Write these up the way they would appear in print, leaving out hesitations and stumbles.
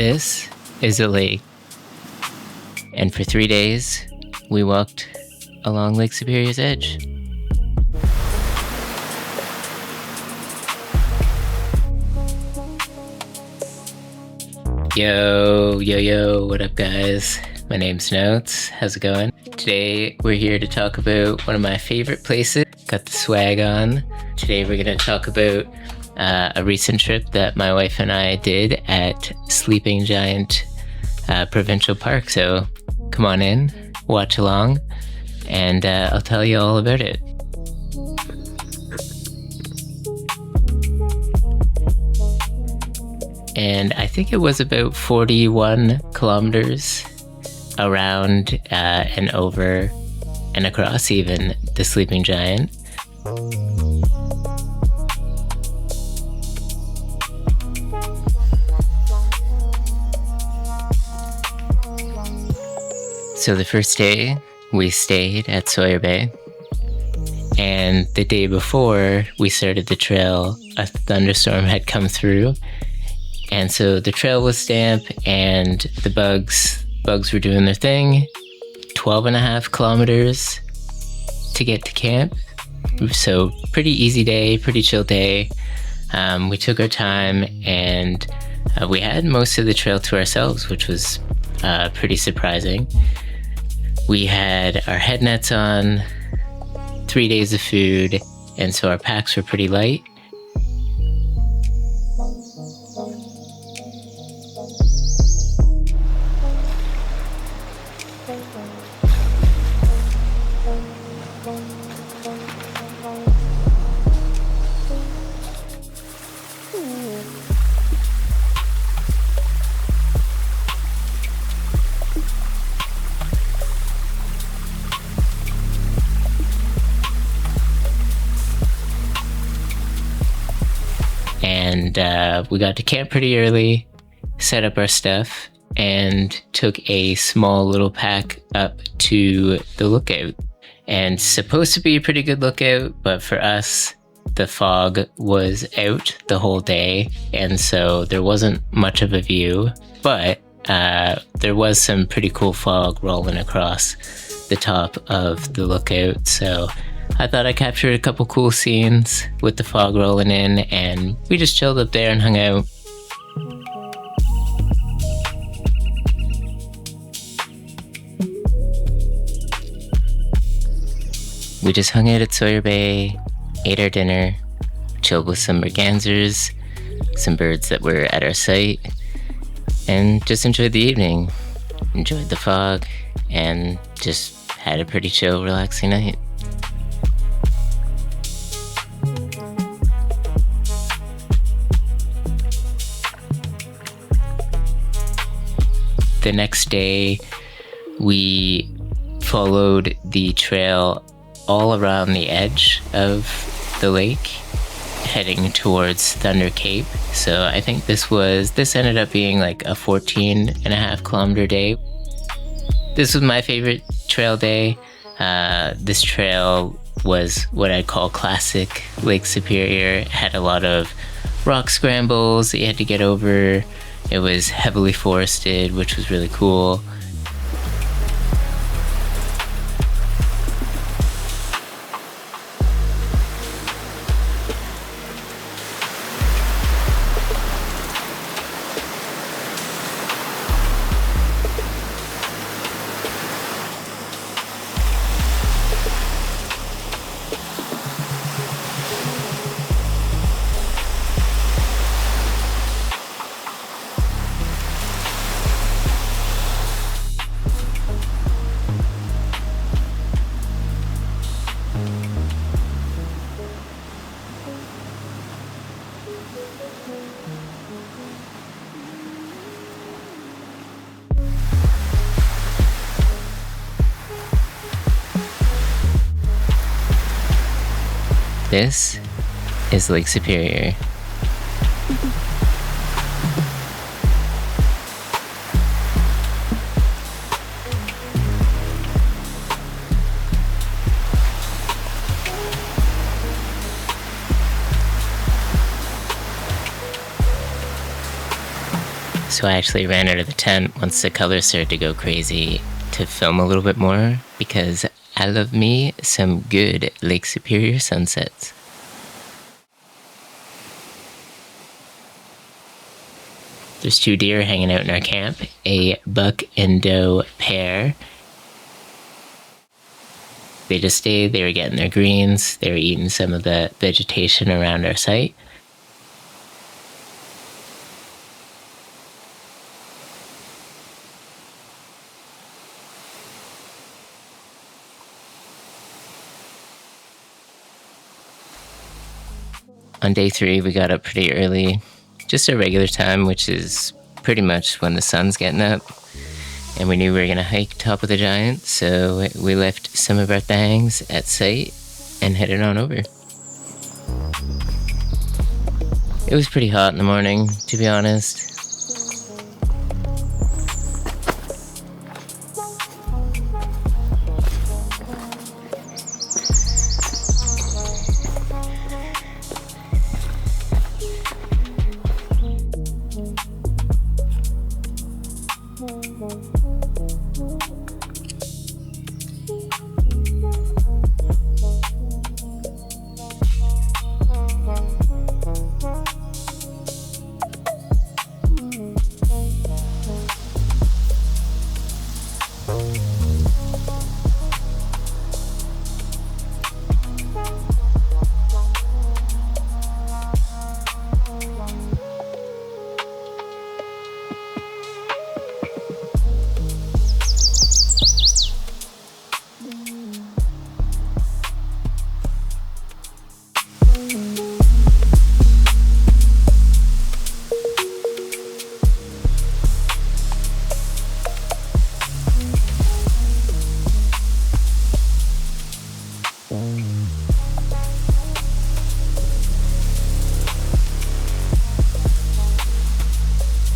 This is a lake, and for 3 days, we walked along Lake Superior's edge. Yo, what up guys? My name's Notes, how's it going? Today we're here to talk about one of my favorite places. Got the swag on. Today we're gonna talk about a recent trip that my wife and I did at Sleeping Giant Provincial Park. So come on in, watch along, and I'll tell you all about it. And I think it was about 41 kilometers around and over and across even the Sleeping Giant. So the first day we stayed at Sawyer Bay, and the day before we started the trail, a thunderstorm had come through, and so the trail was damp and the bugs were doing their thing. 12.5 kilometers to get to camp. So pretty easy day, pretty chill day. We took our time and we had most of the trail to ourselves, which was pretty surprising. We had our head nets on, 3 days of food, and so our packs were pretty light. And we got to camp pretty early, set up our stuff, and took a small little pack up to the lookout. And supposed to be a pretty good lookout, but for us, the fog was out the whole day, and so there wasn't much of a view, but there was some pretty cool fog rolling across the top of the lookout, so I thought I captured a couple cool scenes with the fog rolling in, and we just chilled up there and hung out. We just hung out at Sawyer Bay, ate our dinner, chilled with some mergansers, some birds that were at our site, and just enjoyed the evening. Enjoyed the fog, and just had a pretty chill, relaxing night. The next day, we followed the trail all around the edge of the lake, heading towards Thunder Cape. So I think this ended up being like a 14.5 kilometer day. This was my favorite trail day. This trail was what I'd call classic Lake Superior. It had a lot of rock scrambles that you had to get over. It was heavily forested, which was really cool. This is Lake Superior. So I actually ran out of the tent once the colors started to go crazy to film a little bit more, because I love me some good Lake Superior sunsets. There's 2 deer hanging out in our camp, a buck and doe pair. They just stayed, they were getting their greens, they were eating some of the vegetation around our site. On day 3, we got up pretty early, just our regular time, which is pretty much when the sun's getting up. And we knew we were going to hike top of the giant, so we left some of our things at site and headed on over. It was pretty hot in the morning, to be honest.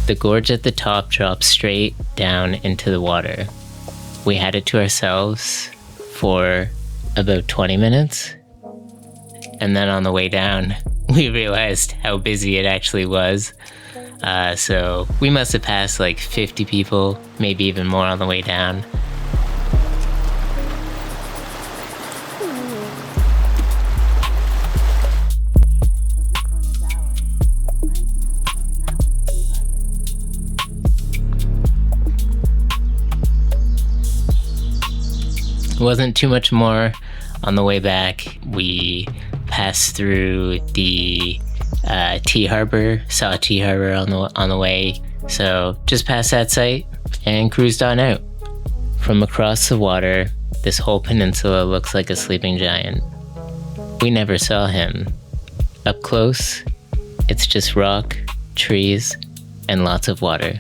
The gorge at the top drops straight down into the water. We had it to ourselves for about 20 minutes. And then on the way down, we realized how busy it actually was. So we must have passed like 50 people, maybe even more on the way down. It wasn't too much more on the way back. We passed through the T Harbor, saw T Harbor on the way. So just past that site and cruised on out. From across the water, this whole peninsula looks like a sleeping giant. We never saw him. Up close, it's just rock, trees, and lots of water.